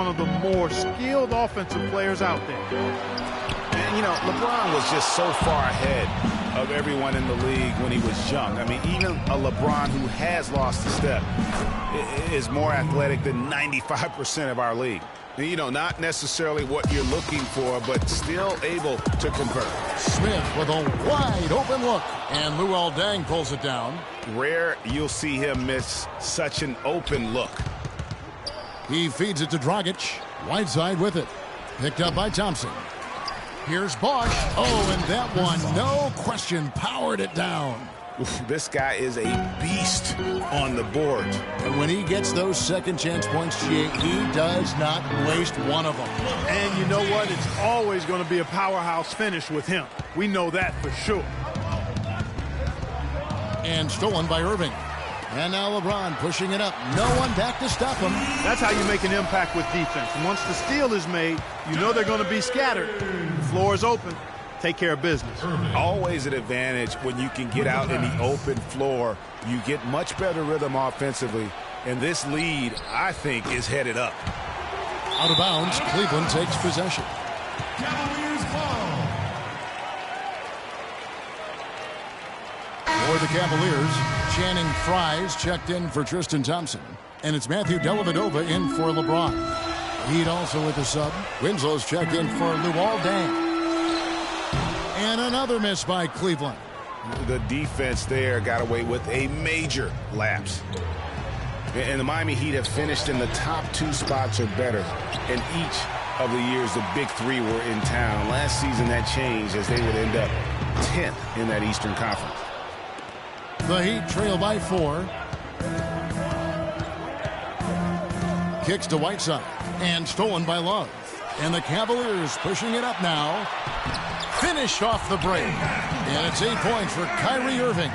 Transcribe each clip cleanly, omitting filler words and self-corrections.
one of the more skilled offensive players out there. And, you know, LeBron was just so far ahead of everyone in the league when he was young. I mean, even a LeBron who has lost a step is more athletic than 95% of our league. And, you know, not necessarily what you're looking for, but still able to convert. Smith with a wide open look, and Luol Deng pulls it down. Rare you'll see him miss such an open look. He feeds it to Dragic. Whiteside with it. Picked up by Thompson. Here's Bosch. Oh, and that one, no question, powered it down. Oof, this guy is a beast on the board. And when he gets those second chance points, he does not waste one of them. And you know what? It's always going to be a powerhouse finish with him. We know that for sure. And stolen by Irving. And now LeBron pushing it up. No one back to stop him. That's how you make an impact with defense. And once the steal is made, you know they're going to be scattered. The floor is open. Take care of business. Always an advantage when you can get out in the open floor. You get much better rhythm offensively. And this lead, I think, is headed up. Out of bounds, Cleveland takes possession. Cavaliers ball. For the Cavaliers, Channing Frye's checked in for Tristan Thompson. And it's Matthew Dellavedova in for LeBron. Heat also with the sub. Winslow's checked in for Luol Deng. And another miss by Cleveland. The defense there got away with a major lapse. And the Miami Heat have finished in the top 2 spots or better in each of the years the big three were in town. Last season that changed as they would end up 10th in that Eastern Conference. The Heat trail by 4. Kicks to Whiteside. And stolen by Love. And the Cavaliers pushing it up now. Finished off the break. And it's 8 points for Kyrie Irving.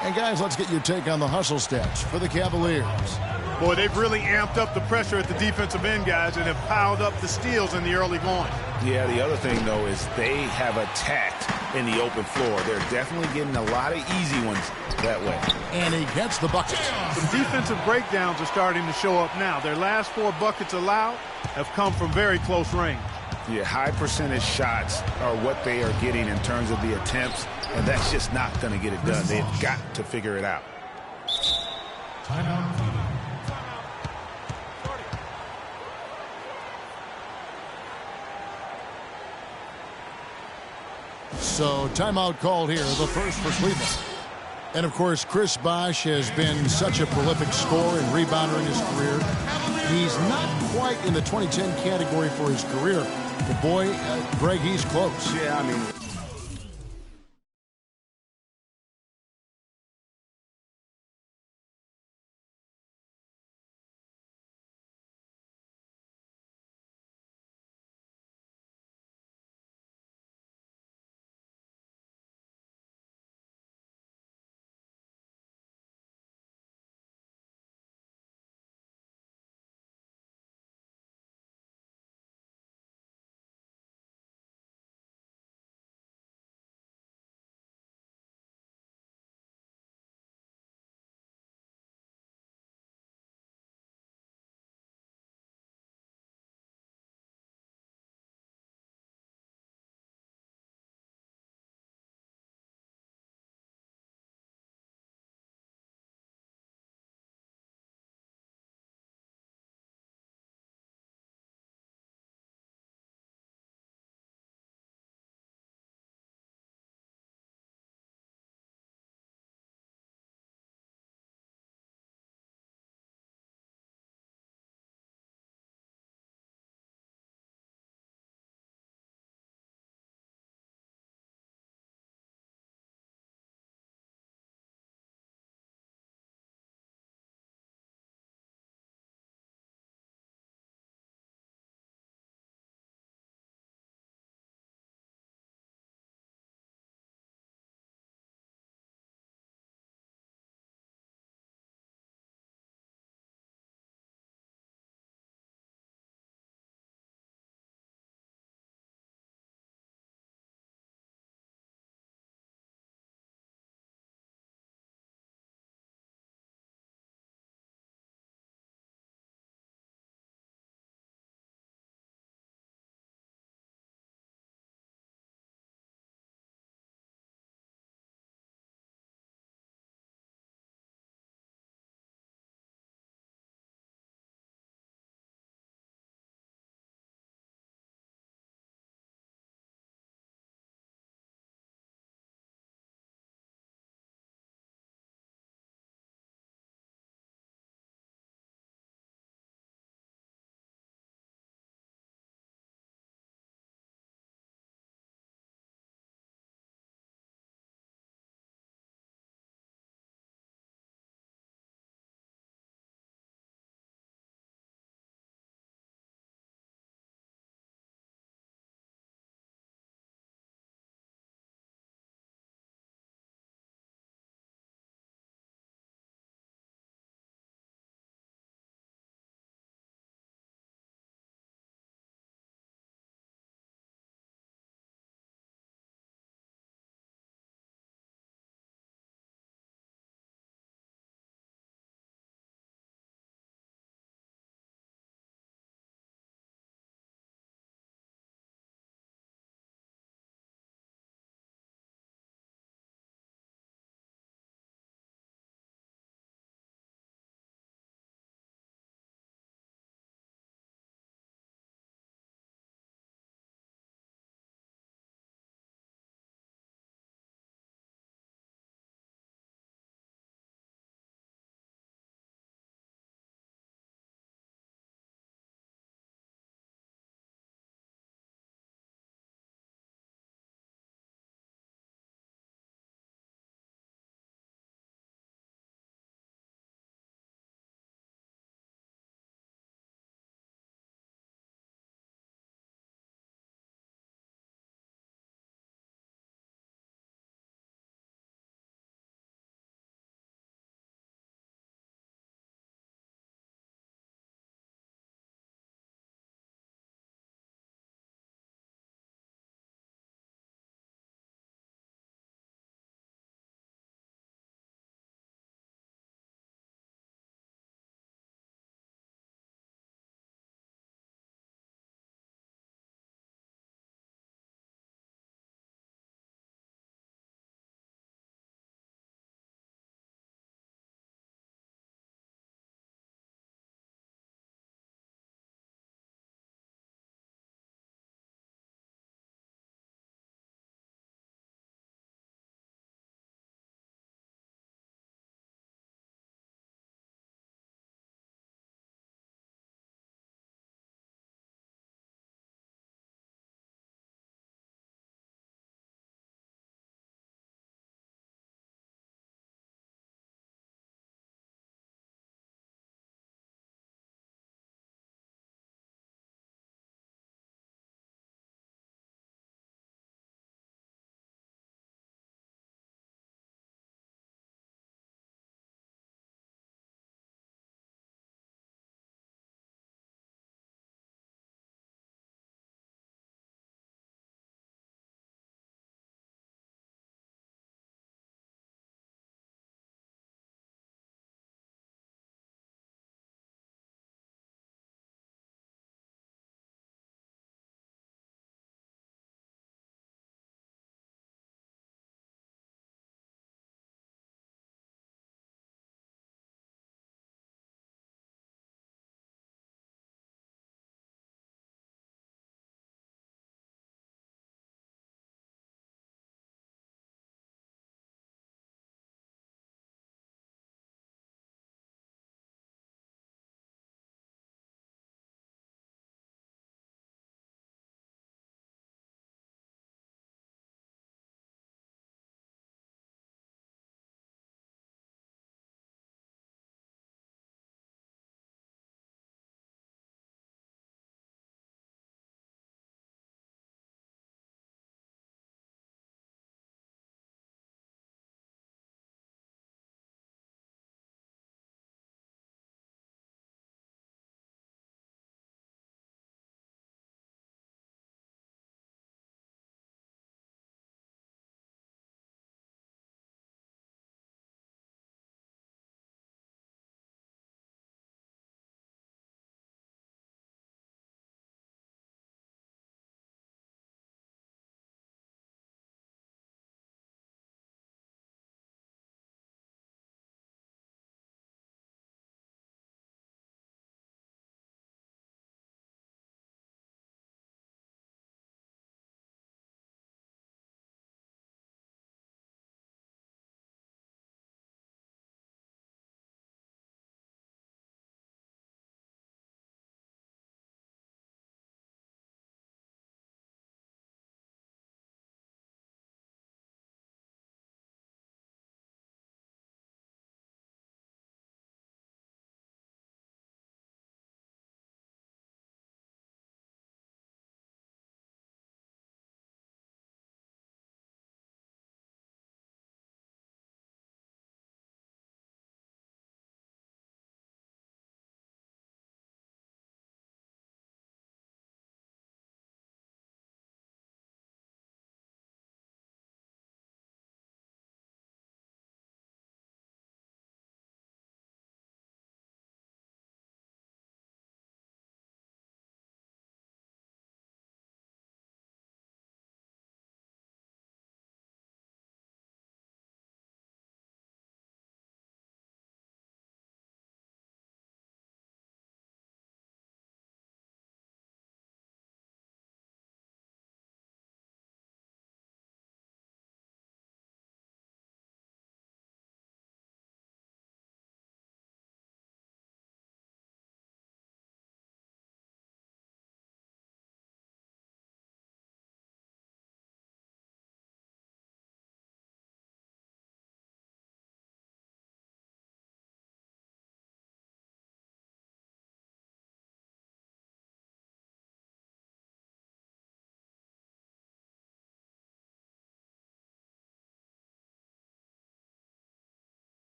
And guys, let's get your take on the hustle stats for the Cavaliers. Boy, they've really amped up the pressure at the defensive end, guys, and have piled up the steals in the early going. Yeah, the other thing, though, is they have attacked in the open floor. They're definitely getting a lot of easy ones that way. And he gets the bucket. Some defensive breakdowns are starting to show up now. Their last 4 buckets allowed have come from very close range. Yeah, high percentage shots are what they are getting in terms of the attempts, and that's just not going to get it done. They've got to figure it out. Timeout, Cleveland. So timeout called here, the first for Cleveland. And of course, Chris Bosh has been such a prolific scorer and rebounder in his career. He's not quite in the 2010 category for his career, but boy, Greg, he's close. Yeah, I mean,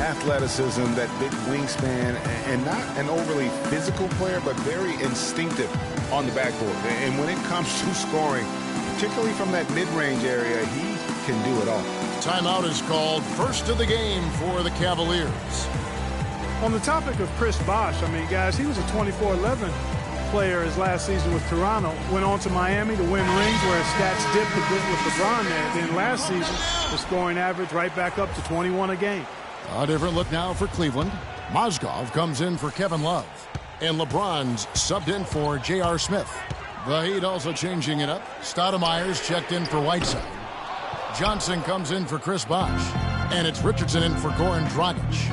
athleticism, that big wingspan, and not an overly physical player, but very instinctive on the backboard. And when it comes to scoring, particularly from that mid-range area, he can do it all. Timeout is called. First of the game for the Cavaliers. On the topic of Chris Bosh, I mean, guys, he was a 24-11 player his last season with Toronto. Went on to Miami to win rings where his stats dipped a bit with LeBron there. Then last season, the scoring average right back up to 21 a game. A different look now for Cleveland. Mozgov comes in for Kevin Love. And LeBron's subbed in for J.R. Smith. The Heat also changing it up. Stoudemire's checked in for Whiteside. Johnson comes in for Chris Bosh. And it's Richardson in for Goran Dragic.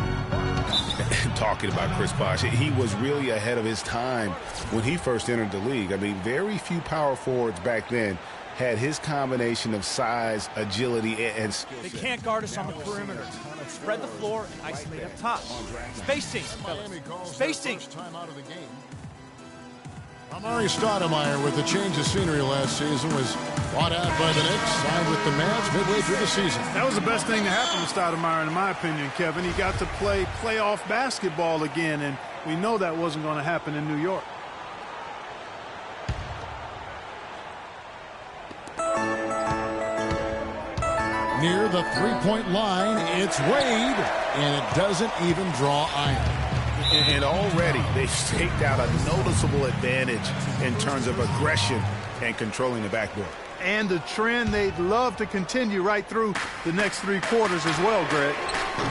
Talking about Chris Bosh, he was really ahead of his time when he first entered the league. I mean, very few power forwards back then had his combination of size, agility, and skill set. They can't guard us on the perimeter. Let's spread the floor and isolate up top. Spacing. Spacing. Time out of the game. Amari Stoudemire, with the change of scenery last season, was bought out by the Knicks, signed with the Mavs midway through the season. That was the best thing to happen to Stoudemire, in my opinion, Kevin. He got to play playoff basketball again, and we know that wasn't going to happen in New York. Near the three-point line, it's Wade, and it doesn't even draw iron. And already they've staked out a noticeable advantage in terms of aggression and controlling the backboard. And the trend they'd love to continue right through the next 3 quarters as well, Greg.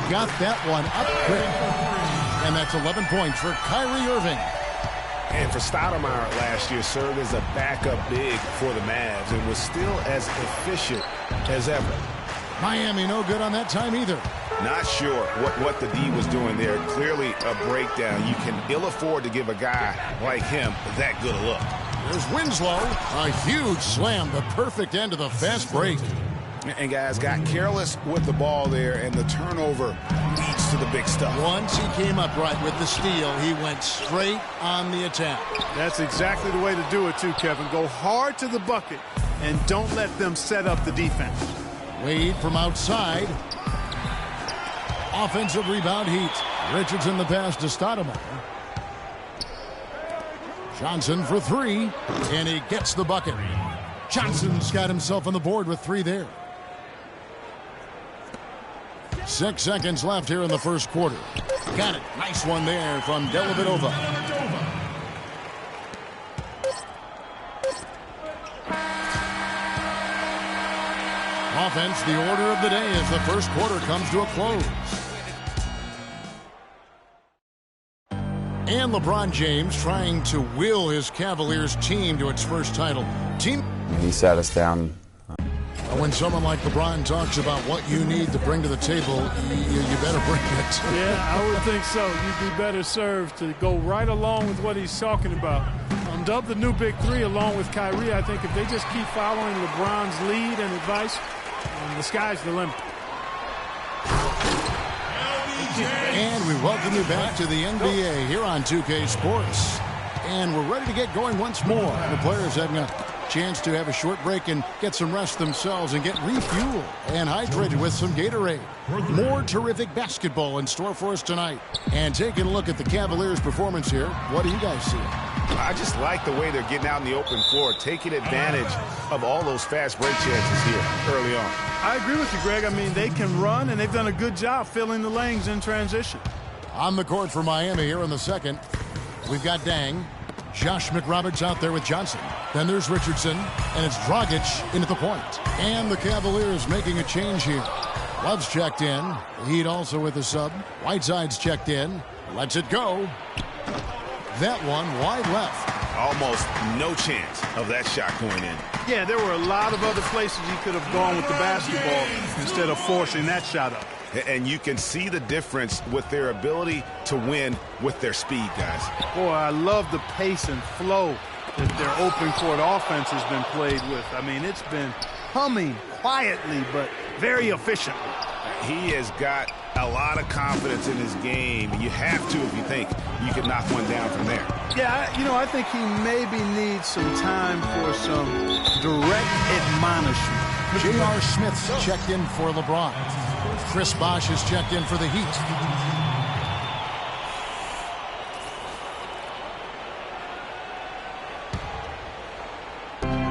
Got that one up quick. And that's 11 points for Kyrie Irving. And for Stoudemire last year, served as a backup big for the Mavs and was still as efficient as ever. Miami no good on that time either. Not sure what the D was doing there. Clearly a breakdown. You can ill afford to give a guy like him that good a look. There's Winslow. A huge slam. The perfect end of the fast break. And guys got careless with the ball there, and the turnover leads to the big stuff. Once he came upright with the steal, he went straight on the attack. That's exactly the way to do it too, Kevin. Go hard to the bucket and don't let them set up the defense. Wade from outside. Offensive rebound Heat. Richardson the pass to Stoudemire. Johnson for 3, and he gets the bucket. Johnson's got himself on the board with 3 there. 6 seconds left here in the first quarter. Got it. Nice one there from Dellavedova. Offense, the order of the day as the first quarter comes to a close. And LeBron James trying to will his Cavaliers team to its first title. He sat us down. When someone like LeBron talks about what you need to bring to the table, you better bring it. Yeah, I would think so. You'd be better served to go right along with what he's talking about. Dub the new big 3 along with Kyrie. I think if they just keep following LeBron's lead and advice, the sky's the limit. And we welcome you back to the NBA here on 2K Sports. And we're ready to get going once more. The players having a chance to have a short break and get some rest themselves and get refueled and hydrated with some Gatorade. More terrific basketball in store for us tonight. And taking a look at the Cavaliers' performance here, what do you guys see? I just like the way they're getting out in the open floor, taking advantage of all those fast break chances here early on. I agree with you, Greg. I mean, they can run, and they've done a good job filling the lanes in transition. On the court for Miami here in the second, we've got Dang. Josh McRoberts out there with Johnson. Then there's Richardson, and it's Dragic in at the point. And the Cavaliers making a change here. Love's checked in. Heat also with a sub. Whiteside's checked in. Lets it go. That one wide left. Almost no chance of that shot going in. Yeah, there were a lot of other places he could have gone with the basketball instead of forcing that shot up. And you can see the difference with their ability to win with their speed, guys. Boy, I love the pace and flow that their open court offense has been played with. I mean, it's been humming quietly, but very efficiently. He has got a lot of confidence in his game. You have to if you think you can knock one down from there. Yeah, I think he maybe needs some time for some direct admonishment. J.R. Smith's checked in for LeBron. Chris Bosh is checked in for the Heat.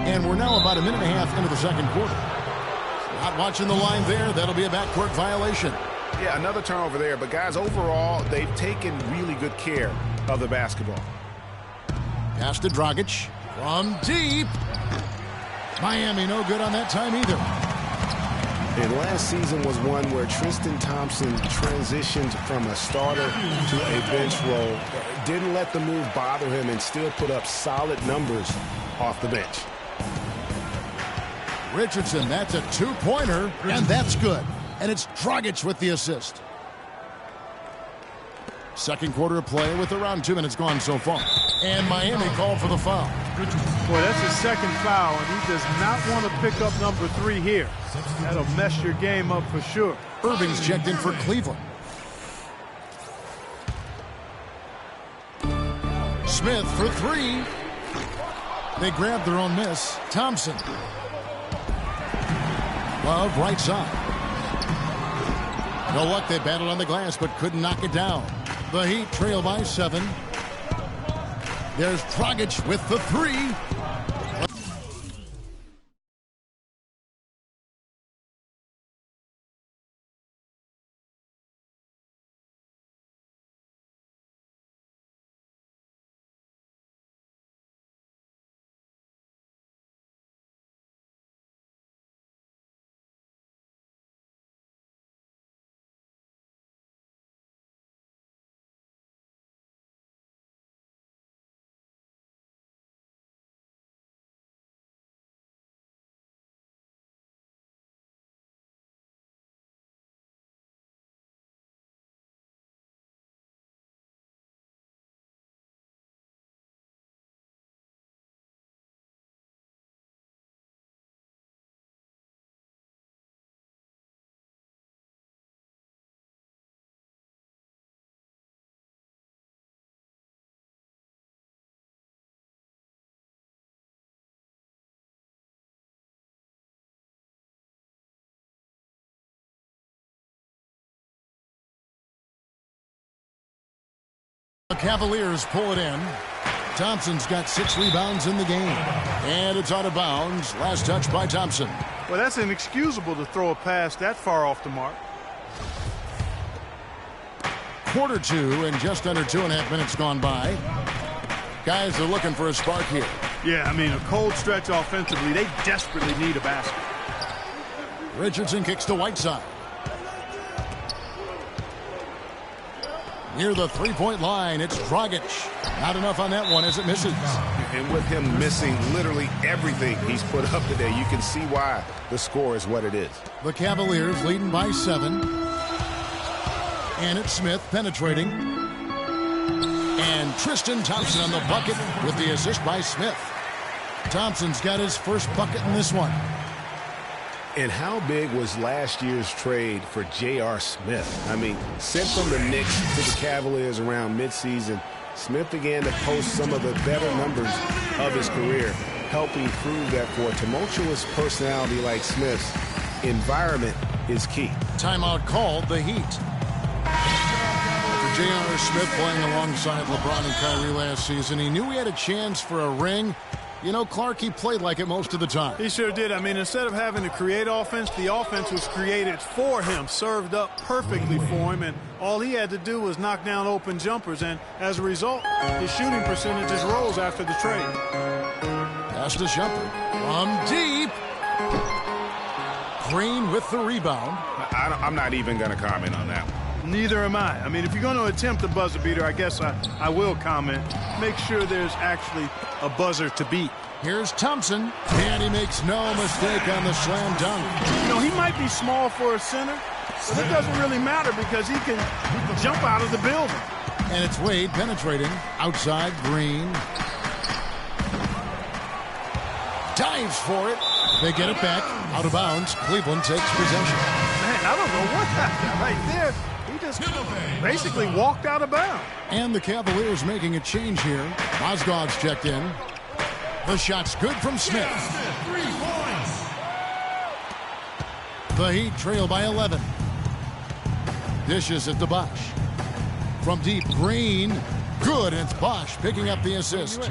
And we're now about a minute and a half into the second quarter. Not watching the line there. That'll be a backcourt violation. Yeah, another turnover there. But, guys, overall, they've taken really good care of the basketball. Pass to Dragic from deep. Miami no good on that time either. And last season was one where Tristan Thompson transitioned from a starter to a bench role. Didn't let the move bother him and still put up solid numbers off the bench. Richardson, that's a two-pointer, and that's good. And it's Dragic with the assist. Second quarter of play with around 2 minutes gone so far. And Miami called for the foul. Boy, that's his second foul, and he does not want to pick up number 3 here. That'll mess your game up for sure. Irving's checked in for Cleveland. Smith for 3. They grabbed their own miss. Thompson. Love right side. No luck, they battled on the glass but couldn't knock it down. The Heat trail by 7. There's Dragic with the 3. The Cavaliers pull it in. Thompson's got 6 rebounds in the game. And it's out of bounds. Last touch by Thompson. Well, that's inexcusable to throw a pass that far off the mark. Quarter 2 and just under 2.5 minutes gone by. Guys are looking for a spark here. Yeah, I mean, a cold stretch offensively. They desperately need a basket. Richardson kicks to Whiteside. Near the three-point line, it's Dragic. Not enough on that one as it misses. And with him missing literally everything he's put up today, you can see why the score is what it is. The Cavaliers leading by 7. And it's Smith penetrating. And Tristan Thompson on the bucket with the assist by Smith. Thompson's got his first bucket in this one. And how big was last year's trade for J.R. Smith? I mean, sent from the Knicks to the Cavaliers around midseason, Smith began to post some of the better numbers of his career, helping prove that for a tumultuous personality like Smith's, environment is key. Timeout called, the Heat. For J.R. Smith playing alongside LeBron and Kyrie last season, he knew he had a chance for a ring. You know, Clark, he played like it most of the time. He sure did. I mean, instead of having to create offense, the offense was created for him, served up perfectly for him, and all he had to do was knock down open jumpers, and as a result, his shooting percentages rose after the trade. Pass to Shumpert from deep. Green with the rebound. I'm not even going to comment on that one. Neither am I. I mean, if you're going to attempt a buzzer beater, I guess I will comment. Make sure there's actually a buzzer to beat. Here's Thompson, and he makes no mistake on the slam dunk. You know, he might be small for a center, but it doesn't really matter because he can jump out of the building. And it's Wade penetrating. Outside, Green. Dives for it. They get it back. Out of bounds. Cleveland takes possession. Man, I don't know what happened right there. He just basically walked out of bounds. And the Cavaliers making a change here. Mozgov's checked in. The shot's good from Smith. The Heat trail by 11. Dishes it to Bosch. From deep, Green. Good, and it's Bosch picking up the assist.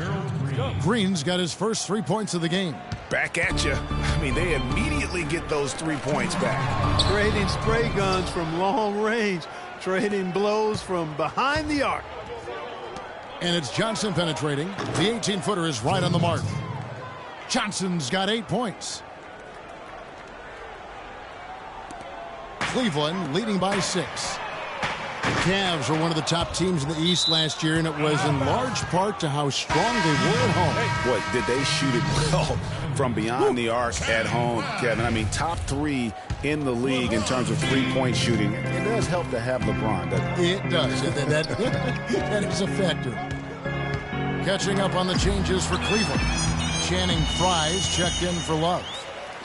Green's got his first 3 points of the game. Back at you. I mean, they immediately get those 3 points back. Trading spray guns from long range. Trading blows from behind the arc. And it's Johnson penetrating. The 18-footer is right on the mark. Johnson's got 8 points. Cleveland leading by 6. The Cavs were one of the top teams in the East last year, and it was in large part to how strong they were at home. Boy, did they shoot it well from beyond the arc at home, Kevin. I mean, top 3 in the league in terms of three-point shooting. It does help to have LeBron, doesn't it? It does. That is a factor. Catching up on the changes for Cleveland. Channing Frye's checked in for Love.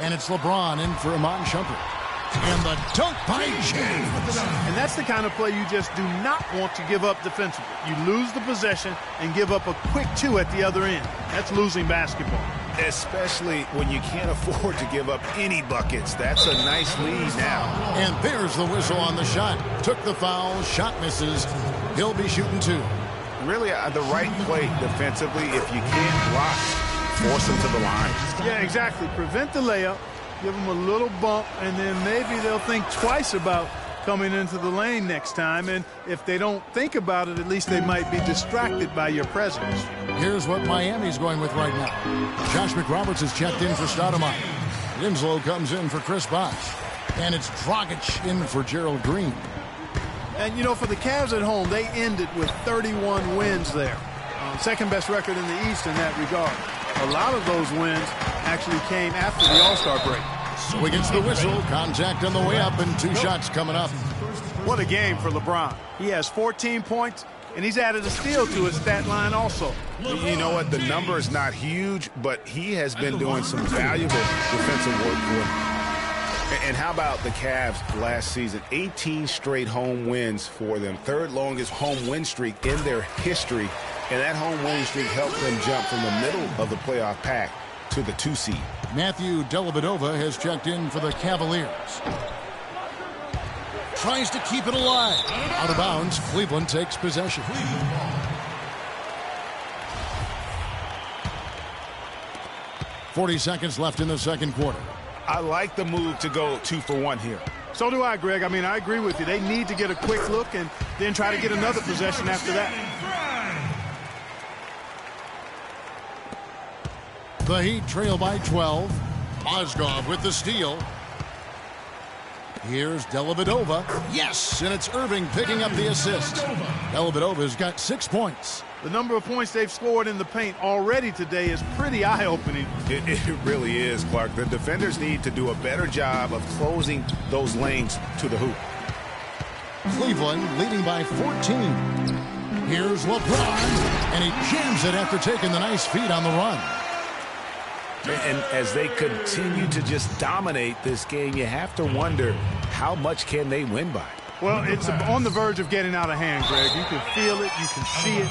And it's LeBron in for Iman Shumpert. And the dunk by James. And that's the kind of play you just do not want to give up defensively. You lose the possession and give up a quick 2 at the other end. That's losing basketball. Especially when you can't afford to give up any buckets. That's a nice lead now. And there's the whistle on the shot. Took the foul, shot misses. He'll be shooting 2. Really the right play defensively. If you can't block, force him to the line. Yeah, exactly. Prevent the layup. Give them a little bump, and then maybe they'll think twice about coming into the lane next time. And if they don't think about it, at least they might be distracted by your presence. Here's what Miami's going with right now. Josh McRoberts has checked in for Stoudemire. Winslow comes in for Chris Bosh. And it's Dragic in for Gerald Green. And, you know, for the Cavs at home, they ended with 31 wins there. Second best record in the East in that regard. A lot of those wins actually came after the All-Star break. So he gets the whistle. Contact on the way up and 2 shots coming up. What a game for LeBron. He has 14 points, and he's added a steal to his stat line also. You know what? The number is not huge, but he has been doing some valuable defensive work for him. And how about the Cavs last season? 18 straight home wins for them. 3rd longest home win streak in their history. And that home winning streak helped them jump from the middle of the playoff pack to the 2 seed. Matthew Dellavedova has checked in for the Cavaliers. Tries to keep it alive. Out of bounds, Cleveland takes possession. 40 seconds left in the second quarter. I like the move to go 2 for 1 here. So do I, Greg. I mean, I agree with you. They need to get a quick look and then try to get another possession after that. The Heat trail by 12. Mozgov with the steal. Here's Dellavedova. Yes, and it's Irving picking up the assist. Dellavedova's got 6 points. The number of points they've scored in the paint already today is pretty eye-opening. It really is, Clark. The defenders need to do a better job of closing those lanes to the hoop. Cleveland leading by 14. Here's LeBron, and he jams it after taking the nice feed on the run. And as they continue to just dominate this game, you have to wonder, how much can they win by? Well, it's on the verge of getting out of hand, Greg. You can feel it. You can see it.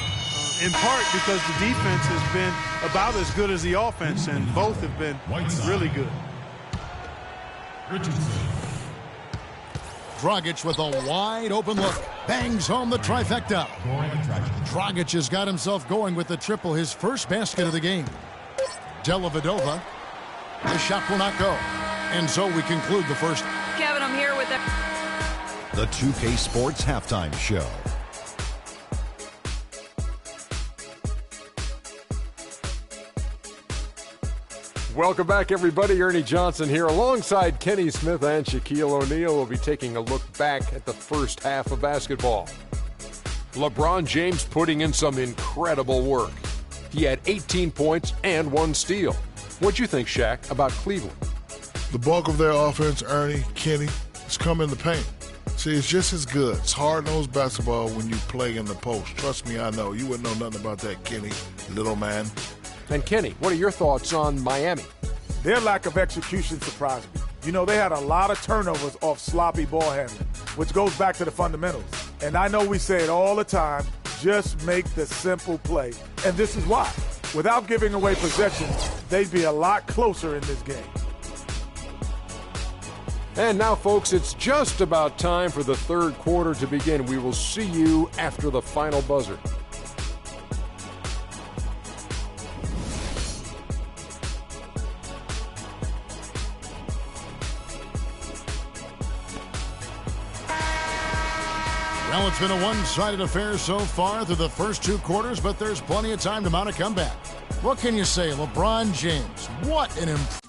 In part because the defense has been about as good as the offense, and both have been really good. Dragic with a wide open look. Bangs home the trifecta. Dragic has got himself going with the triple, his first basket of the game. Dellavedova. The shot will not go. And so we conclude the first. Kevin, I'm here with the 2K Sports Halftime Show. Welcome back, everybody. Ernie Johnson here alongside Kenny Smith and Shaquille O'Neal. We'll be taking a look back at the first half of basketball. LeBron James putting in some incredible work. He had 18 points and 1 steal. What'd you think, Shaq, about Cleveland? The bulk of their offense, Ernie, Kenny, has come in the paint. See, it's just as good. It's hard-nosed basketball when you play in the post. Trust me, I know. You wouldn't know nothing about that, Kenny, little man. And Kenny, what are your thoughts on Miami? Their lack of execution surprised me. You know, they had a lot of turnovers off sloppy ball handling, which goes back to the fundamentals. And I know we say it all the time, just make the simple play. And this is why. Without giving away possessions, they'd be a lot closer in this game. And now, folks, it's just about time for the third quarter to begin. We will see you after the final buzzer. Well, it's been a one-sided affair so far through the first two quarters, but there's plenty of time to mount a comeback. What can you say? LeBron James, what an improvement.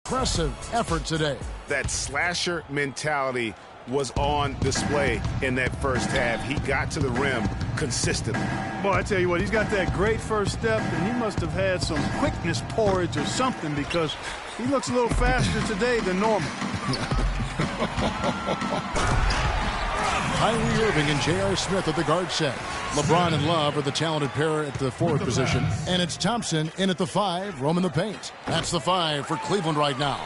Impressive effort today. That slasher mentality was on display in that first half. He got to the rim consistently. Boy, I tell you what, he's got that great first step, and he must have had some quickness porridge or something, because he looks a little faster today than normal. Kyrie Irving and J.R. Smith at the guard set. LeBron and Love are the talented pair at the forward position. And it's Thompson in at the 5, roaming the paint. That's the 5 for Cleveland right now.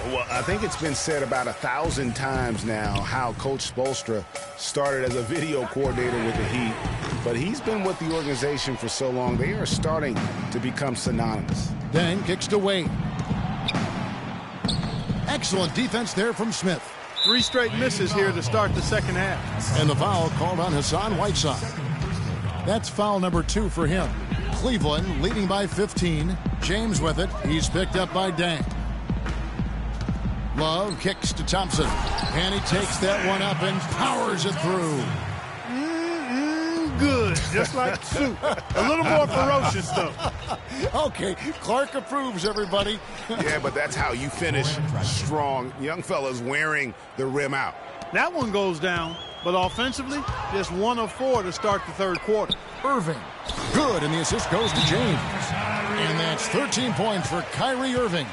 Well, I think it's been said about 1,000 times now how Coach Spoelstra started as a video coordinator with the Heat, but he's been with the organization for so long, they are starting to become synonymous. Deng kicks to Wade. Excellent defense there from Smith. 3 straight misses here to start the second half. And the foul called on Hassan Whiteside. That's foul number 2 for him. Cleveland leading by 15. James with it. He's picked up by Dang. Love kicks to Thompson. And he takes that one up and powers it through. Good. Just like soup. A little more ferocious, though. Okay, Clark approves, everybody. Yeah, but that's how you finish strong. Young fellas wearing the rim out. That one goes down, but offensively, just 1 of 4 to start the third quarter. Irving. Good, and the assist goes to James. And that's 13 points for Kyrie Irving.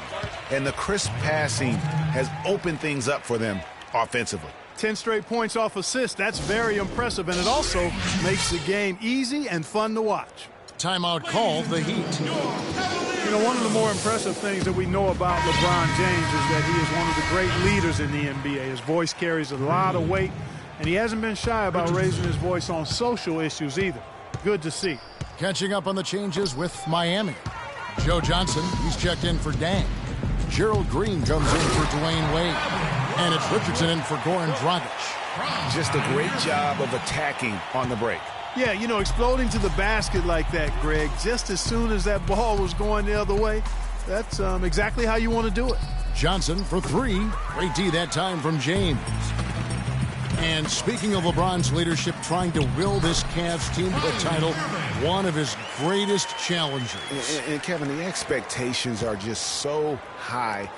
And the crisp passing has opened things up for them offensively. 10 straight points off assists. That's very impressive, and it also makes the game easy and fun to watch. Timeout called, the Heat. You know, one of the more impressive things that we know about LeBron James is that he is one of the great leaders in the NBA. His voice carries a lot of weight, and he hasn't been shy about raising his voice on social issues either. Good to see. Catching up on the changes with Miami. Joe Johnson, he's checked in for Dang. Gerald Green comes in for Dwayne Wade. And it's Richardson in for Goran Dragic. Just a great job of attacking on the break. Yeah, you know, exploding to the basket like that, Greg, just as soon as that ball was going the other way, that's exactly how you want to do it. Johnson for 3. Great D that time from James. And speaking of LeBron's leadership, trying to will this Cavs team to a title, one of his greatest challengers. And Kevin, the expectations are just so high.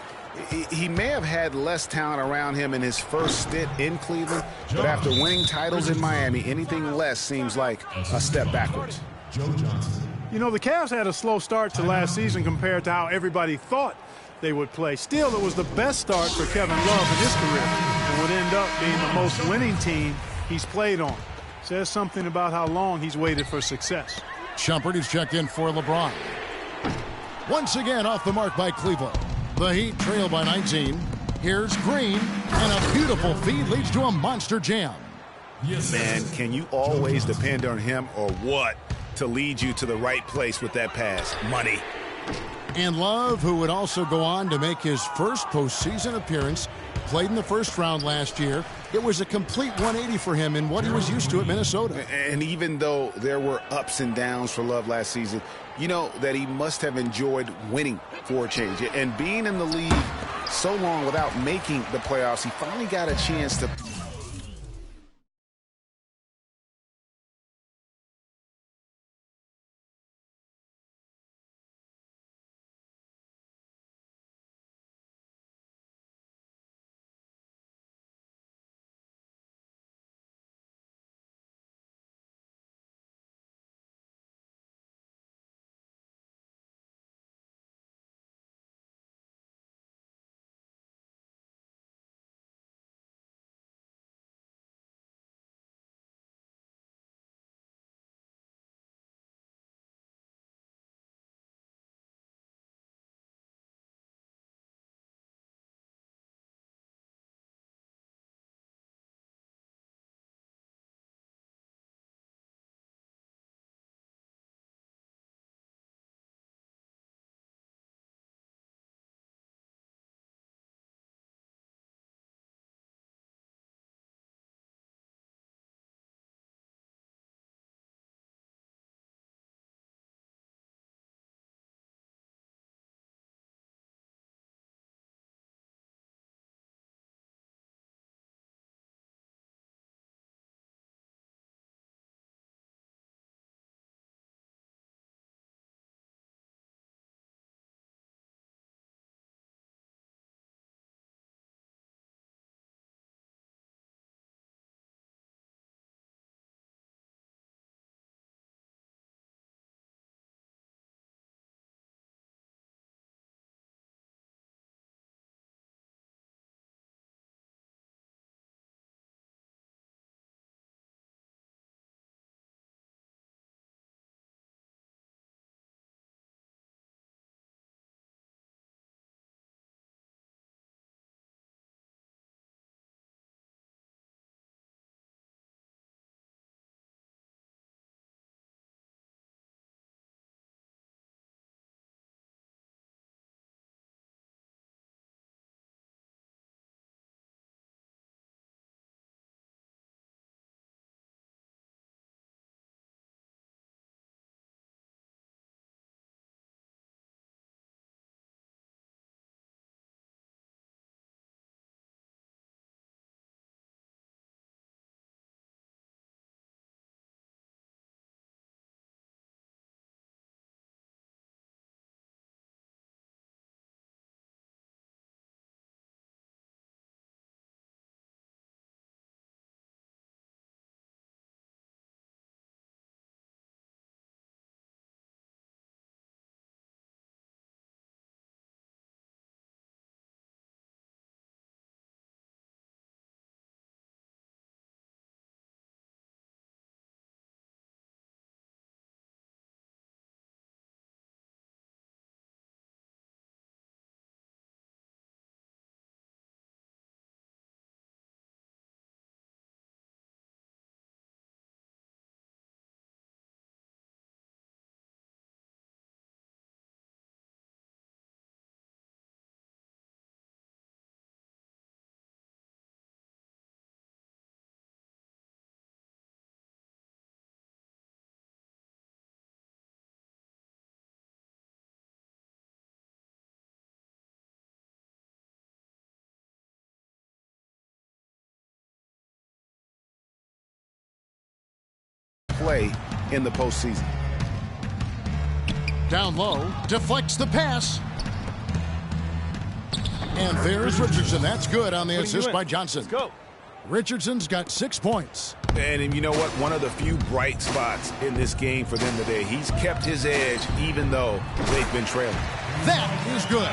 He may have had less talent around him in his first stint in Cleveland, but after winning titles in Miami, anything less seems like a step backwards. You know, the Cavs had a slow start to last season compared to how everybody thought they would play. Still, it was the best start for Kevin Love in his career and would end up being the most winning team he's played on. Says something about how long he's waited for success. Shumpert is checked in for LeBron. Once again off the mark by Cleveland. The Heat trail by 19. Here's Green, and a beautiful feed leads to a monster jam. Man, can you always depend on him or what to lead you to the right place with that pass? Money. And Love, who would also go on to make his first postseason appearance, played in the first round last year. It was a complete 180 for him in what he was used to at Minnesota. And even though there were ups and downs for Love last season, you know that he must have enjoyed winning for a change. And being in the league so long without making the playoffs, he finally got a chance to play in the postseason. Down low, deflects the pass. And there's Richardson. That's good on the assist by Johnson. Let's go. Richardson's got 6 points. And you know what? One of the few bright spots in this game for them today. He's kept his edge even though they've been trailing. That is good.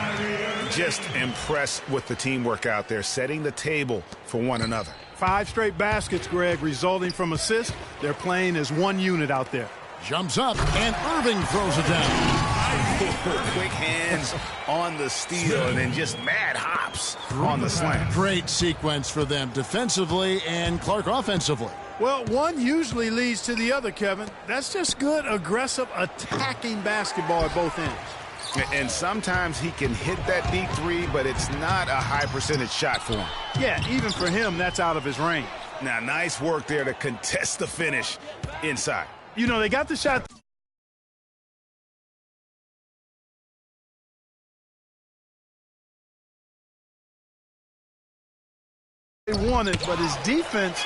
Just impressed with the teamwork out there, setting the table for one another. 5 straight baskets, Greg, resulting from assists. They're playing as one unit out there. Jumps up, and Irving throws it down. Quick hands on the steal, and then just mad hops on the slam. Great sequence for them defensively and Clark offensively. Well, one usually leads to the other, Kevin. That's just good, aggressive, attacking basketball at both ends. And sometimes he can hit that deep three, but it's not a high percentage shot for him. Yeah, even for him, that's out of his range. Now, nice work there to contest the finish inside. You know, they got the shot. They wanted, but his defense,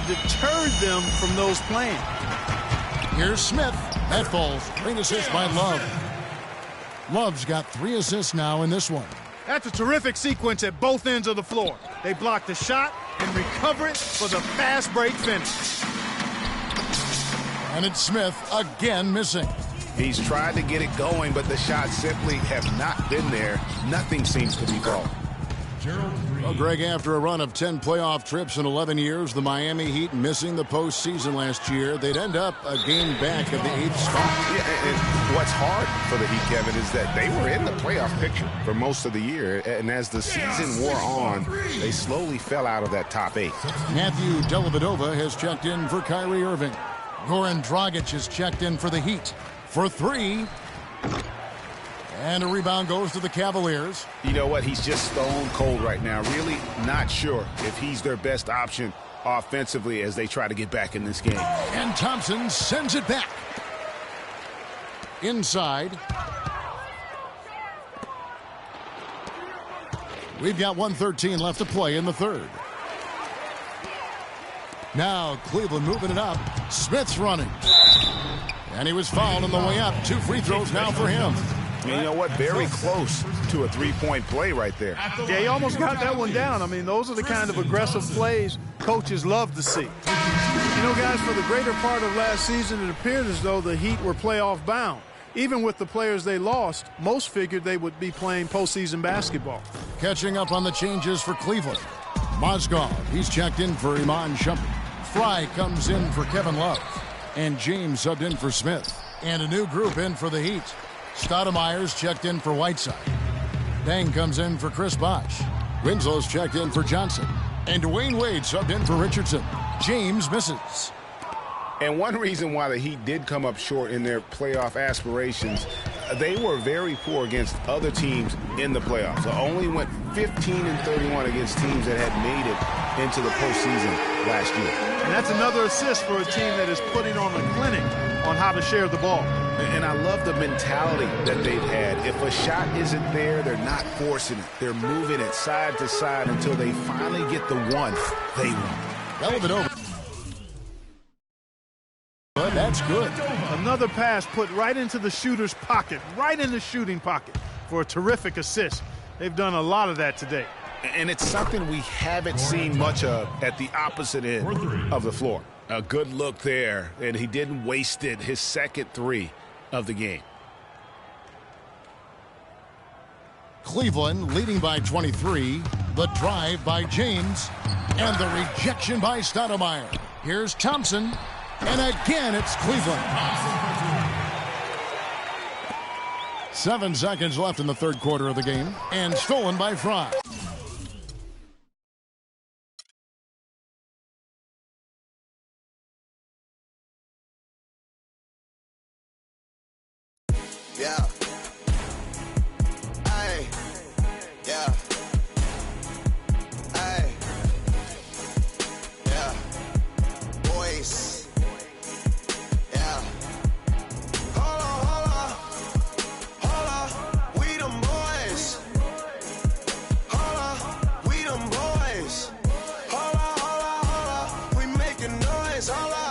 deterred them from those playing. Here's Smith. That falls. Great assist by Love. Love's got 3 assists now in this one. That's a terrific sequence at both ends of the floor. They block the shot and recover it for the fast break finish. And it's Smith again missing. He's tried to get it going, but the shots simply have not been there. Nothing seems to be falling. Well, Greg, after a run of 10 playoff trips in 11 years, the Miami Heat missing the postseason last year, they'd end up a game back of the 8th spot. Yeah, and what's hard for the Heat, Kevin, is that they were in the playoff picture for most of the year, and as the season wore on, they slowly fell out of that top 8. Matthew Dellavedova has checked in for Kyrie Irving. Goran Dragic has checked in for the Heat for 3. And a rebound goes to the Cavaliers. You know what? He's just stone cold right now. Really not sure if he's their best option offensively as they try to get back in this game. And Thompson sends it back. Inside. We've got 1:13 left to play in the third. Now Cleveland moving it up. Smith's running. And he was fouled on the way up. 2 free throws now for him. And you know what? Very close to a 3-point play right there. Yeah, he almost got that one down. Those are the kind of aggressive plays coaches love to see. You know, guys, for the greater part of last season, it appeared as though the Heat were playoff bound. Even with the players they lost, most figured they would be playing postseason basketball. Catching up on the changes for Cleveland. Mozgov, he's checked in for Iman Shumpert. Fry comes in for Kevin Love. And James subbed in for Smith. And a new group in for the Heat. Stoudemire's checked in for Whiteside. Deng comes in for Chris Bosh. Winslow's checked in for Johnson. And Dwayne Wade subbed in for Richardson. James misses. And one reason why the Heat did come up short in their playoff aspirations, they were very poor against other teams in the playoffs. They only went 15-31 against teams that had made it into the postseason last year. And that's another assist for a team that is putting on a clinic on how to share the ball. And I love the mentality that they've had. If a shot isn't there, they're not forcing it. They're moving it side to side until they finally get the one they want. Dellavedova. But that's good. Another pass put right into the shooter's pocket, right in the shooting pocket for a terrific assist. They've done a lot of that today. And it's something we haven't seen much of at the opposite end of the floor. A good look there, and he didn't waste it. His second 3 of the game. Cleveland leading by 23. The drive by James. And the rejection by Stoudemire. Here's Thompson. And again, it's Cleveland. 7 seconds left in the third quarter of the game. And stolen by Fry. Yeah. Hey. Yeah. Hey. Yeah. Boys. Yeah. Hold on. We them boys. Hold on. We them boys. Hold on. We making noise. Hold on.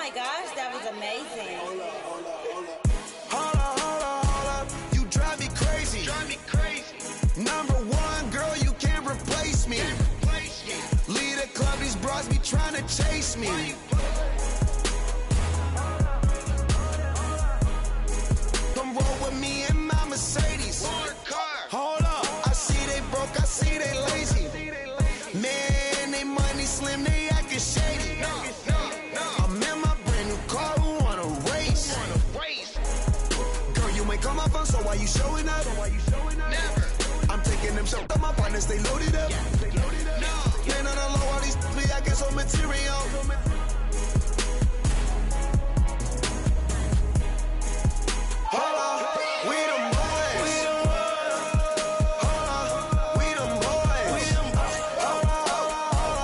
my gosh, that was amazing. Hold up. You drive me crazy. Number one, girl, you can't replace me. Lead a club, these bras be trying to chase me. Come roll with me in my Mercedes. Hold up, I see they broke, I see they lazy. Man, they money slim, they acting shady. I'm in my brand new car, who wanna race? Girl, you ain't call my phone, so why you showing up? Never. I'm taking them shots, my partners, they loaded up. Man, on the low, all these me, I get some material. Hold up, we them boys. Hold up, we them boys. Hold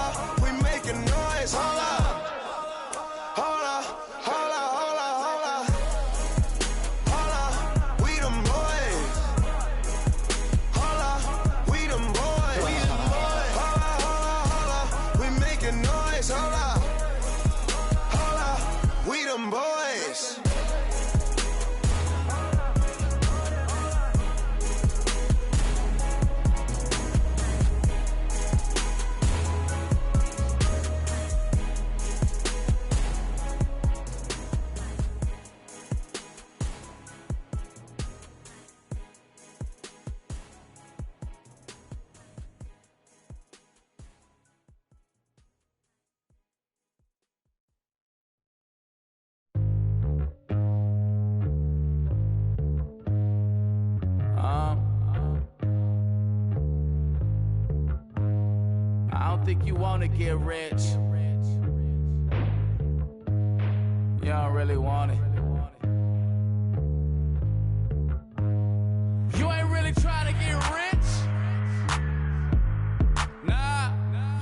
up, we making noise. Hold up, we them boys. Hold up, we them boys. We making noise. Hold up, we them boys. I don't think you wanna get rich. You don't really want it. You ain't really trying to get rich. Nah,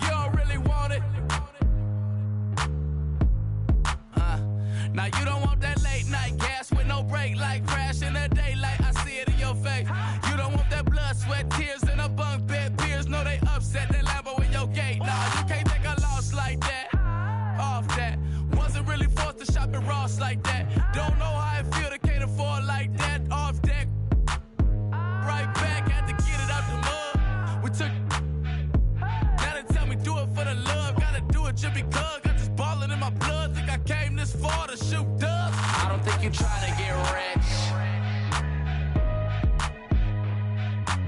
you don't really want it. Now you don't want that late night gas with no break, like crash in the daylight. I see it in your face. You don't want that blood, sweat, tears in a bunk bed. Peers know they upset. That Lambo in your gate. Nah, you can't take a loss like that. Off that. Wasn't really forced to shop at Ross like that. Don't know how it feel to can't afford like that. Off deck. Right back, had to get it out the mud. We took. Now they tell me do it for the love. Gotta do it just because. Got this ballin' in my blood. Think I came this far to shoot dubs. I don't think you trying to get rich.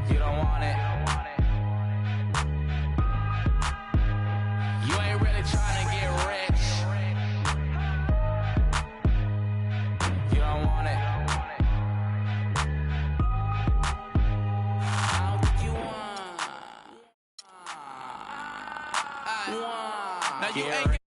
You don't want it. You ain't really trying to get rich. You don't want it. I don't think you want. Now you ain't